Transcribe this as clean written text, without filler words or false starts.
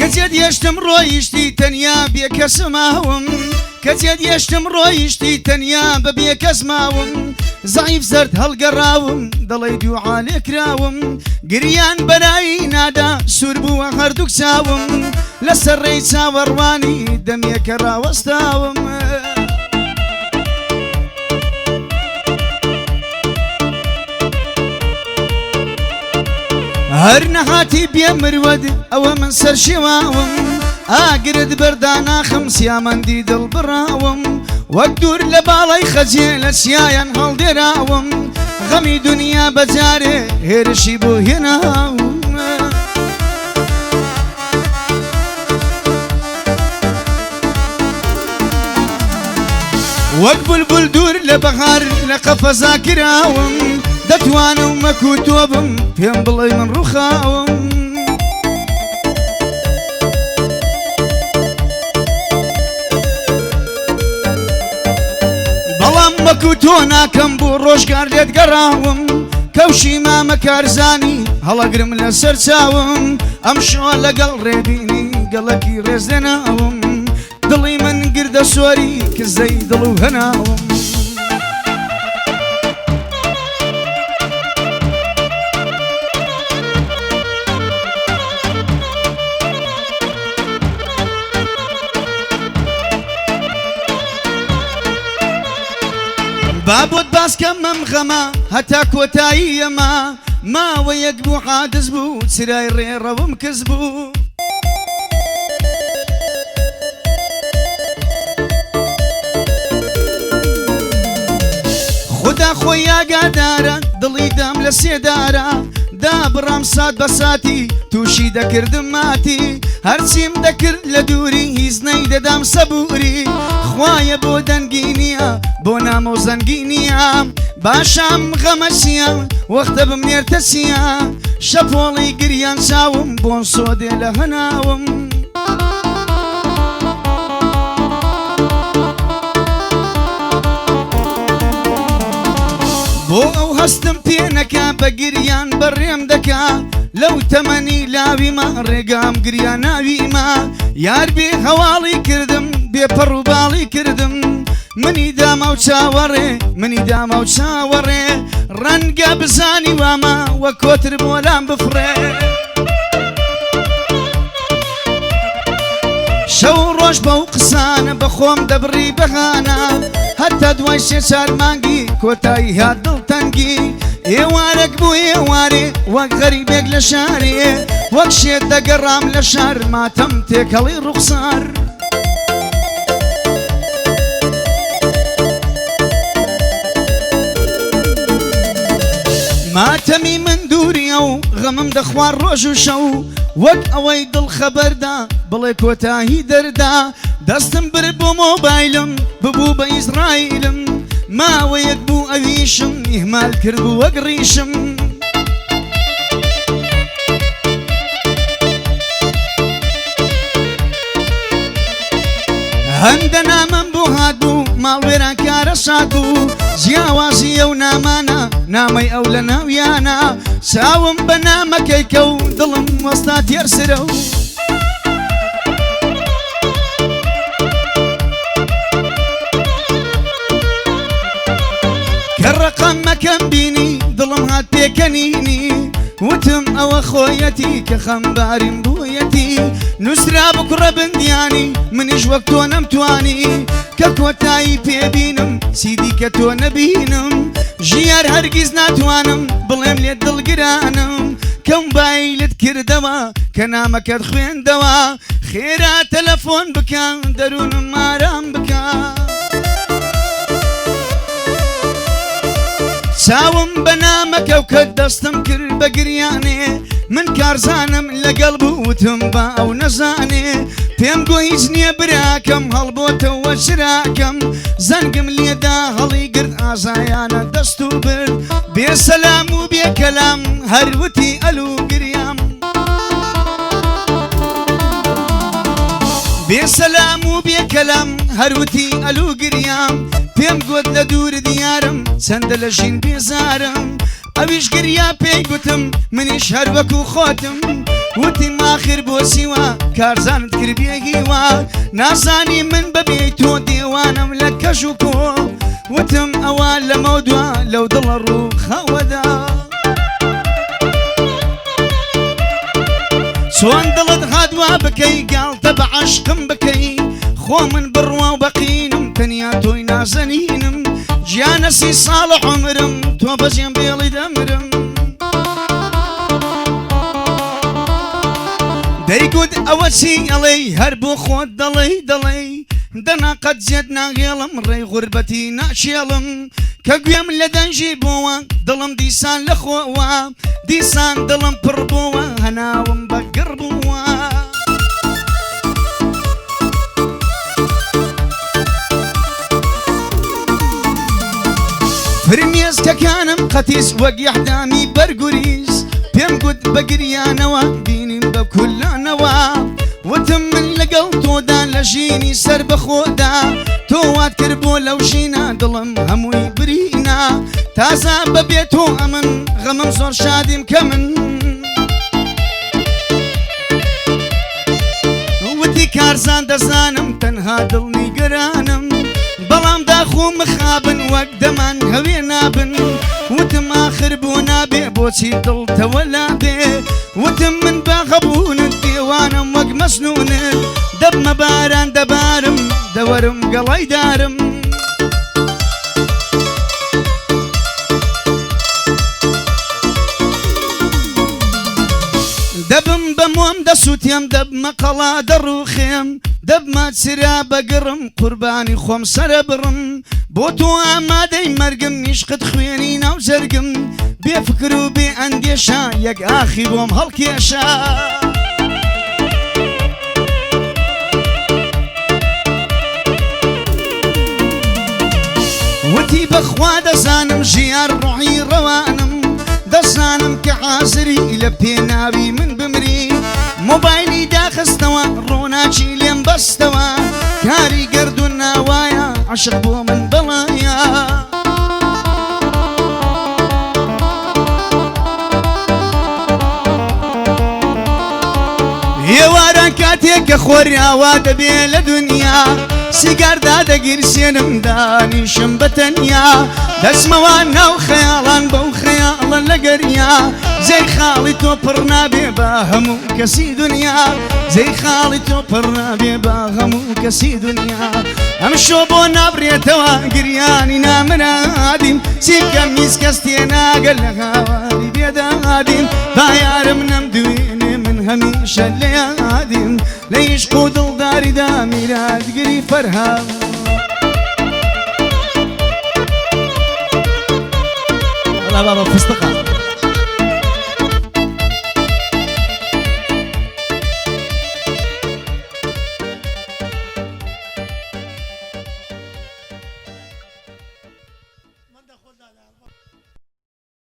کەجێت یەشتم ڕۆیشتی تەنیا بێکەس ماوم کەجێت یەشتم ڕۆیشتی تەنیا بە بێکەس ماوم زەعیف زەرد هەڵگەڕاوم دەڵێ دوعا لێکراوم گریان بەرایی نادا سوور بووە هەردووک چاوم لەسەر ڕێی چاوەڕوانی دەمێکە ڕاوەستاوم هەر نەهاتی بێ مرود ئەوە من سەر شێواوم ئاگرت بەردا ناخم سیامەندی دڵ بڕاوم وەک دوور لە باڵای خەجێ لە چیایان هەڵدێراوم غەمی دنیا بەجارێ هێرشی بۆ هێناوم وەک بولبول دوور لە بەهار لە قەفەزا کراوم دەتوانم مەکو تۆ بم پێم بڵێ من ڕووخاوم بەڵام مەکو تۆ ناکەم بۆ ڕۆژگار لێت گەڕاوم کەوشی مامە کارزانی هەڵەگرم لەسەر چاوم ئەم شۆ لەگەڵ ڕێبینی گەڵەکی ڕێزێناوم دڵی من گردە سۆری کزەی دڵ و هەناوم بابۆت باسکەم مەم غەمە هەتا کۆتایی ئەمە ماوە یەک بوو حادث بوو چرای ڕێڕەوم کەس بوو خدا خۆی ئاگادارە دڵی دام لە سێدارە دابڕام سات بە ساتی تووشی دەکردم ماتی هەرچیم دەکرد لە دووری هیچ نەیدەدام سەبووری خوایە بۆ دەنگینیە بۆ نامە و زەنگینیە باشام غەمە چییە وەختە بمنێرتە چییە شەپۆڵی گریان چاوم بۆن سۆدێ لە هەناوم بۆ ئەو هەستم پێ نەکا بە گریان بەڕێم دەکا لەو تەمەنی لاویمە ڕێگام گریان ناویمە یار بێ هەواڵی کردم بێپەڕ و باڵی کردم منی دامە و چاوەڕێ منی دامە و چاوەڕێ ڕەنگە بزانی وامە وە کۆتر بۆلام بفڕێ شەو ڕۆژ بەو قسانە بەخۆم دەبڕی بەغانە هەتا دوای سێ چار مانگی کۆتایی هات دڵتەنگی ئێوارێک بوو ئێوارێ وەک غەریبێک لە شارێ وەک شێت دەگەڕام لە شار ماتەم تێکەڵی ڕوخسار ماتەمی من دووریە و غەمم دەخوار ڕۆژ و شەو وەک ئەوەی دڵ خەبەردا بڵێ کۆتایی دەردا دەستم برد بۆ مۆبایلم ببوو بە ئیزرائیلم ماوەیەک بوو ئەویشم ئیهمال کرد بوو وەک ڕیشم هەندە نامەم بۆ هاتبوو ماڵوێران کارە سات بوو جیاوازی ئەو نامانە نامەی ئەو لە ناویانە چاوم بە نامەکەیکە و دڵم وەستا تێرسرە و کە ڕەقەمەکەم بینی دڵم هات پێکەنینی وتم ئەوە خۆیەتی کە خەمباریم بوویەتی نووسرا بکوڕە بندیانی منیش وەک تۆ نەمتوانی کە کۆتایی پێبینم چیدی کە تۆ نەبینم ژیار هەرگیز ناتوانم بڵێم لێت دڵگرانم کەم بایلت کردەوە کە نامەکەت خوێندەوە خێرا تەلەفۆن بکە دەروونم ئارام بکە چاوم بە نامەکە و کە دەستم کرد بە گریانێ من کارزانم لەگەڵ بووتم بە ئەو نەزانێ پێم گۆ هیچ نییە براکەم هەڵبۆتەوە چراکەم زەنگم لێدا هەڵی گرت ئازایانە دەست و برد بێسەلام و بێکەلام هەروتی ئەلو گریام بێسەلام و بێکەلام هەروتی ئەلو گریام پێم گوت لە دوور دیارم چەندە لە ژین بێزارم ئەویش گریا پێی گوتم منیش هەر وەکو خۆتم وتی ماخر بۆ سیوە کارزانت کرد بێگیوە نازانی من بەبێ تۆ دێوانم لە کەش و کۆ وتم ئەوە لەمە دووە لەو دڵە ڕوو خەوەدا چۆن دڵت هادووە بکەی گاڵتە بە عەشقم بکەی خۆ من بڕوا و بەقینم تەنیا تۆی نازەنینم گیانە سی ساڵە عومرم تۆ بەجێم بێڵی دەمرم دەیگوت ئەوە چی ئەڵێی هەر بۆ خۆت دەڵێ دەنا قەت جێت ناغێڵم ڕێی غوربەتی ناچێڵم کە گوێم لە دەنجی بۆوە دڵم دیسان لە خۆوە دیسان دڵم پڕ بۆوە هەناوم بەگڕ بووە فرمێسکەکانم قەتیس وەک یەحدامی بەرگوریس پێم گوت بە گریانەوە بینیم بە کولانەوە وتم من لەگەڵ تۆدا لە ژینی سەر بەخۆدا تۆ وات کرد بۆ لەو ژینە دڵم هەمووی برینە تازە بەبێ تۆ ئەمن غەمم زۆر شادیم کە من وتی کارزان دەزانم تەنها دڵنیگەرانم بەڵام داخۆ مخابن وەک دەمان هەوێ نابن وتم ئاخر بۆ نابێ بۆچی دڵتەوە لابێ وتم من باغەبوونت دێوانم وەک مەسنونت دەبمە باران دەبارم دەوەرم گەڵای دارم دەبم بە مۆم دەسووتێم دەبمە قەڵا دەڕوخێم دەبمە چرا بەگڕم قوربانی خۆم سەرە بڕم بۆ تۆ ئامادەی مەرگم میشقت خوێنی ناو زەرگم بێ فکر و بێ ئەندێشە یەک ئاخی بۆم هەڵکێشە وتی بەخوا دەزانم ژیان ڕۆحی ڕەوانم دەزانم کە حازری لە پێناوی من بمری مۆبایلی داخستەوە ڕۆناچی لێم بەستەوە کاری گەردون ناوایە عەشق بۆ من بەڵایە هێواران کاتێک کە خۆریاوا دەبێ لە دونیا سیگاردا دەگیرسێنم دانیشم بەتەنیا دەسمەوە ناو خەیاڵان بەو خەیاڵە لە گەریا زەی خاڵی تۆ پڕ نابێ بە هەموو کەسی دنیا زەی خاڵی تۆ پڕ نابێ بە هەموو کەسی دنیا ئەم شۆ بۆ نابڕێتەوە گریانی نامرادیم چیکەم هیچ کەس تێناگەل لە هاواری بێدادیم با یارم نەمدوێنێ من هەمیشە لێ یادیم لە عیشق و دڵداریدا میراتگری فەرهاد الله بابا فستقة